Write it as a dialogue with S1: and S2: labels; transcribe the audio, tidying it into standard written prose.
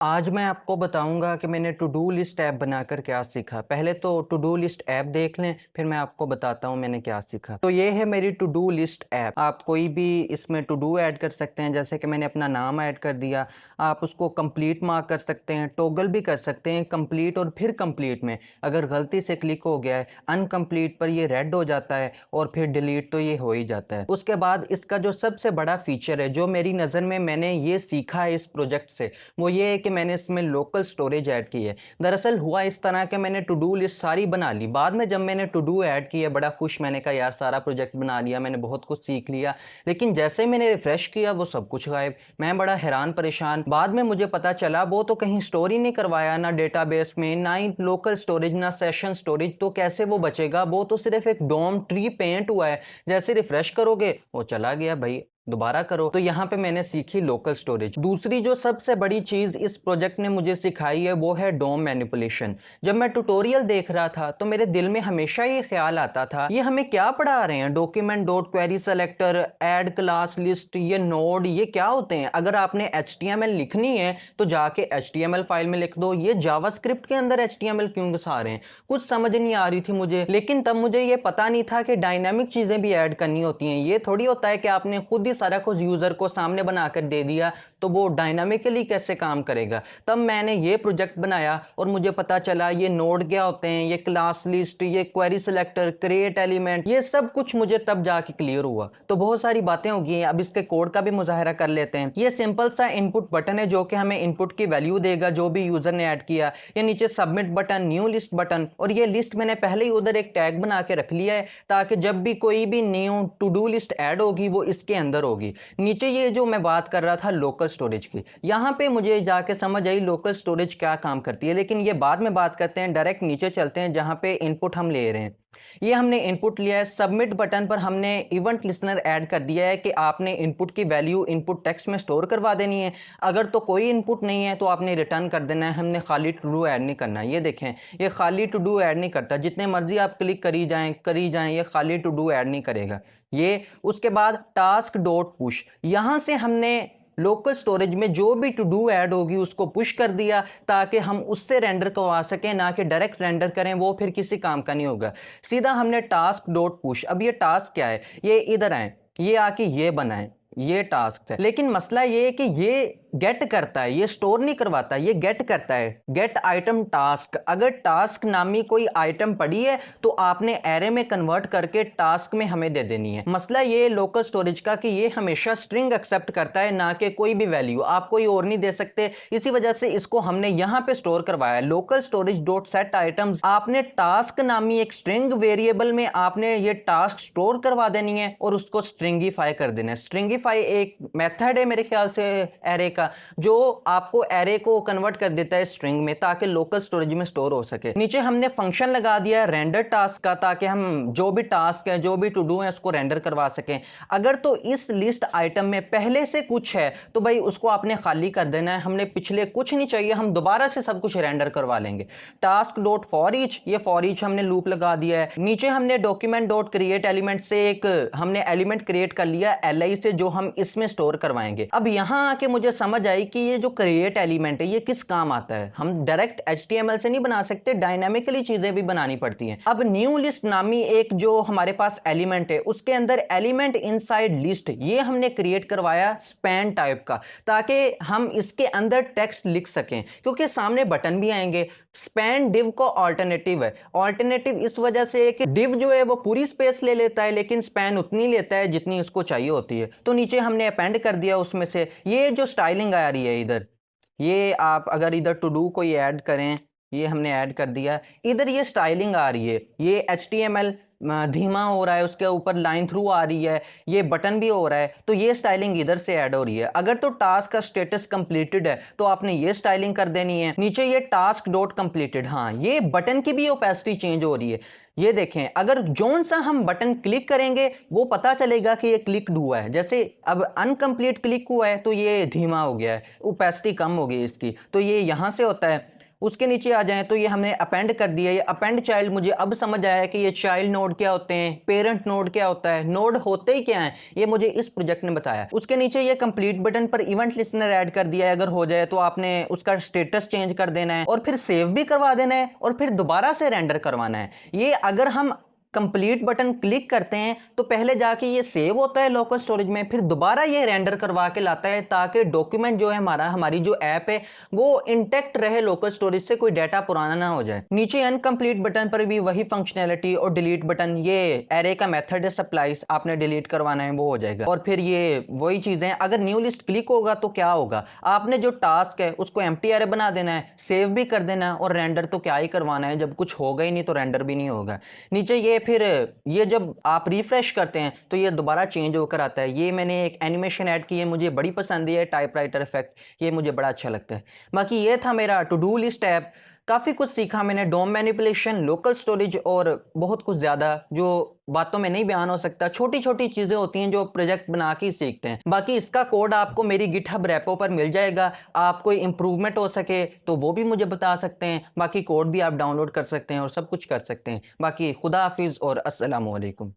S1: आज मैं आपको बताऊँगा कि मैंने टू डू लिस्ट ऐप बनाकर क्या सीखा। पहले तो टू डू लिस्ट ऐप देख लें, फिर मैं आपको बताता हूँ मैंने क्या सीखा। तो ये है मेरी टू डू लिस्ट ऐप। आप कोई भी इसमें टू डू ऐड कर सकते हैं, जैसे कि मैंने अपना नाम ऐड कर दिया। आप उसको कंप्लीट मार्क कर सकते हैं, टॉगल भी कर सकते हैं कंप्लीट और फिर कंप्लीट में अगर गलती से क्लिक हो गया है, अनकंप्लीट पर ये रेड हो जाता है और फिर डिलीट तो ये हो ही जाता है। उसके बाद इसका जो सबसे बड़ा फीचर है, जो मेरी नज़र में मैंने ये सीखा है इस प्रोजेक्ट से, वो ये है कि मैंने इसमें लोकल स्टोरेज ऐड की है। दरअसल हुआ इस तरह कि मैंने टू डू लिस्ट सारी बना ली। बाद में जब मैंने टू डू ऐड की है, बड़ा खुश, मैंने कहा यार सारा प्रोजेक्ट बना लिया, मैंने बहुत कुछ सीख लिया। लेकिन जैसे ही मैंने रिफ्रेश किया वो सब कुछ गायब। मैं बड़ा हैरान परेशान। बाद में मुझे पता चला वो तो कहीं स्टोर ही नहीं करवाया, ना डेटाबेस में, ना ही लोकल स्टोरेज, ना सेशन स्टोरेज। तो कैसे वो बचेगा? वो तो सिर्फ एक डोम ट्री पेंट हुआ है। जैसे रिफ्रेश करोगे वो चला गया भाई, दोबारा करो। तो यहाँ पे मैंने सीखी लोकल स्टोरेज। दूसरी जो सबसे बड़ी चीज़ इस प्रोजेक्ट ने मुझे सिखाई है वो है डोम मैनिपुलेशन। जब मैं ट्यूटोरियल देख रहा था तो मेरे दिल में हमेशा ये ख्याल आता था, ये हमें क्या पढ़ा रहे हैं? Document dot query selector, add class list, ये नोड, ये क्या होते हैं? अगर आपने HTML लिखनी है तो जाके HTML फाइल में लिख दो। ये जावास्क्रिप्ट के अंदर HTML क्यों घुसा रहे हैं? कुछ समझ नहीं आ रही थी मुझे। लेकिन तब मुझे ये पता नहीं था कि डायनामिक चीज़ें भी ऐड करनी होती हैं। ये थोड़ी होता है कि आपने खुद ही सारा कुछ यूज़र को सामने बनाकर दे दिया तो वो डायनामिकली कैसे काम करेगा। तब मैंने ये प्रोजेक्ट बनाया और मुझे पता चला ये नोड क्या होते हैं, ये क्लास लिस्ट, ये क्वेरी सिलेक्टर, क्रिएट एलिमेंट, ये सब कुछ मुझे तब जाके क्लियर हुआ। तो बहुत सारी बातें हो गई हैं। अब इसके कोड का भी मुजाहरा कर लेते हैं। ये सिंपल सा इनपुट बटन है जो कि हमें इनपुट की वैल्यू देगा जो भी यूज़र ने ऐड किया। ये नीचे submit button, new list button, और ये लिस्ट मैंने पहले ही उधर एक टैग बना के रख लिया है ताकि जब भी कोई भी new to do list add होगी वो इसके अंदर होगी। नीचे ये जो मैं बात कर रहा था लोकल स्टोरेज की, यहाँ पे मुझे जाके समझ आई लोकल स्टोरेज क्या काम करती है। लेकिन ये बाद में बात करते हैं, डायरेक्ट नीचे चलते हैं जहाँ पे इनपुट हम ले रहे हैं। ये हमने इनपुट लिया है। सबमिट बटन पर हमने इवेंट लिसनर ऐड कर दिया है कि आपने इनपुट की वैल्यू इनपुट टेक्स्ट में स्टोर करवा देनी है। अगर तो कोई इनपुट नहीं है तो आपने रिटर्न कर देना है। हमने खाली टू डू ऐड नहीं करना है। ये देखें, ये खाली टू डू ऐड नहीं करता। जितने मर्जी आप क्लिक करी जाएं, ये खाली टू डू ऐड नहीं करेगा ये। उसके बाद टास्क डॉट पुश, यहां से हमने लोकल स्टोरेज में जो भी टू डू ऐड होगी उसको पुश कर दिया ताकि हम उससे रेंडर करवा सकें, ना कि डायरेक्ट रेंडर करें, वो फिर किसी काम का नहीं होगा। सीधा हमने टास्क डॉट पुश। अब ये टास्क क्या है? ये इधर आए, ये आके ये बनाएं, ये टास्क है। लेकिन मसला ये है कि ये गेट करता है, ये स्टोर नहीं करवाता, ये गेट करता है। Gate item task. अगर टास्क नामी कोई आइटम पड़ी है तो आपने एरे में कन्वर्ट करके टास्क में हमें दे देनी है। मसला ये लोकल स्टोरेज का कि ये हमेशा स्ट्रिंग एक्सेप्ट करता है, ना कि कोई भी वैल्यू। आप कोई और नहीं दे सकते। इसी वजह से इसको हमने यहां पे स्टोर करवाया। Local storage dot set items, आपने टास्क नामी एक स्ट्रिंग वेरिएबल में आपने ये टास्क स्टोर करवा देनी है और उसको स्ट्रिंगिफाई कर देना है। स्ट्रिंगिफाई एक मेथड है मेरे ख्याल से एरे का, जो आपको एरे को कन्वर्ट कर देता है स्ट्रिंग में ताकि लोकल स्टोरेज में स्टोर हो सके। नीचे हमने फंक्शन लगा दिया है रेंडर टास्क का, ताकि हम जो भी टास्क है, जो भी टू डू है, उसको रेंडर करवा सकें। अगर तो इस लिस्ट आइटम में पहले से कुछ है तो भाई उसको आपने खाली कर देना है। हमने पिछले कुछ नहीं चाहिए, हम दोबारा से सब कुछ रेंडर करवा लेंगे। टास्क डॉट फॉर ईच, ये फॉर ईच हमने लूप लगा दिया है। नीचे हमने डॉक्यूमेंट डॉट क्रिएट एलिमेंट से एक हमने एलिमेंट क्रिएट कर लिया li से, जो हम इसमें स्टोर करवाएंगे। अब यहां आके मुझे समझ आई कि ये जो क्रिएट एलिमेंट है ये किस काम आता है। हम डायरेक्ट HTML से नहीं बना सकते, डायनामिकली चीजें भी बनानी पड़ती हैं। अब न्यू लिस्ट नामी एक जो हमारे पास एलिमेंट है, उसके अंदर एलिमेंट इनसाइड लिस्ट, ये हमने क्रिएट करवाया स्पैन टाइप का, ताकि हम इसके अंदर टेक्स्ट लिख सकें, क्योंकि सामने बटन भी आएंगे। स्पैन डिव को ऑल्टरनेटिव है। ऑल्टरनेटिव इस वजह से कि डिव जो है वो पूरी स्पेस ले लेता है, लेकिन स्पैन उतनी लेता है जितनी उसको चाहिए होती है। तो नीचे हमने अपेंड कर दिया उसमें से। ये जो स्टाइलिंग आ रही है इधर, ये आप अगर इधर टू डू कोई ऐड करें, ये हमने ऐड कर दिया, इधर ये स्टाइलिंग आ रही है। ये HTML धीमा हो रहा है, उसके ऊपर लाइन थ्रू आ रही है, ये बटन भी हो रहा है, तो ये स्टाइलिंग इधर से ऐड हो रही है। अगर तो टास्क का स्टेटस कंप्लीटेड है तो आपने ये स्टाइलिंग कर देनी है। नीचे ये टास्क डॉट कंप्लीटेड, हाँ, ये बटन की भी ओपेसिटी चेंज हो रही है। ये देखें, अगर जोन सा हम बटन क्लिक करेंगे वो पता चलेगा कि ये क्लिक हुआ है। जैसे अब अनकंप्लीट क्लिक हुआ है तो ये धीमा हो गया है, ओपेसिटी कम हो गई इसकी, तो ये यहां से होता है। उसके नीचे आ जाएं तो ये हमने अपेंड कर दिया। ये अपेंड चाइल्ड, मुझे अब समझ आया कि ये चाइल्ड नोड क्या होते हैं, पेरेंट नोड क्या होता है, नोड होते ही क्या हैं, ये मुझे इस प्रोजेक्ट ने बताया। उसके नीचे ये कंप्लीट बटन पर इवेंट लिस्टनर ऐड कर दिया है। अगर हो जाए तो आपने उसका स्टेटस चेंज कर देना है और फिर सेव भी करवा देना है और फिर दोबारा से रेंडर करवाना है। ये अगर हम कंप्लीट बटन क्लिक करते हैं तो पहले जाके ये सेव होता है लोकल स्टोरेज में, फिर दोबारा ये रेंडर करवा के लाता है ताकि डॉक्यूमेंट जो है हमारी जो ऐप है वो इंटैक्ट रहे लोकल स्टोरेज से, कोई डाटा पुराना ना हो जाए। नीचे अनकंप्लीट बटन पर भी वही फंक्शनैलिटी और डिलीट बटन, ये एरे का मेथड है सप्लाइज, आपने डिलीट करवाना है वो हो जाएगा। और फिर ये वही चीजें, अगर न्यू लिस्ट क्लिक होगा तो क्या होगा, आपने जो टास्क है उसको एम्प्टी एरे बना देना है, सेव भी कर देना है और रेंडर तो क्या ही करवाना है, जब कुछ होगा ही नहीं तो रेंडर भी नहीं होगा। नीचे ये फिर ये जब आप रिफ्रेश करते हैं तो ये दोबारा चेंज होकर आता है। ये मैंने एक एनिमेशन ऐड की है, मुझे बड़ी पसंद है टाइपराइटर इफेक्ट, ये मुझे बड़ा अच्छा लगता है। बाकी ये था मेरा टू डू लिस्ट ऐप। काफ़ी कुछ सीखा मैंने, डोम मैनिपुलेशन, लोकल स्टोरेज और बहुत कुछ ज़्यादा जो बातों में नहीं बयान हो सकता। छोटी छोटी चीज़ें होती हैं जो प्रोजेक्ट बना के ही सीखते हैं। बाकी इसका कोड आपको मेरी गिटहब रेपो पर मिल जाएगा। आप कोई इंप्रूवमेंट हो सके तो वो भी मुझे बता सकते हैं। बाकी कोड भी आप डाउनलोड कर सकते हैं और सब कुछ कर सकते हैं। बाकी खुदा हाफिज़ और अस्सलामु अलैकुम।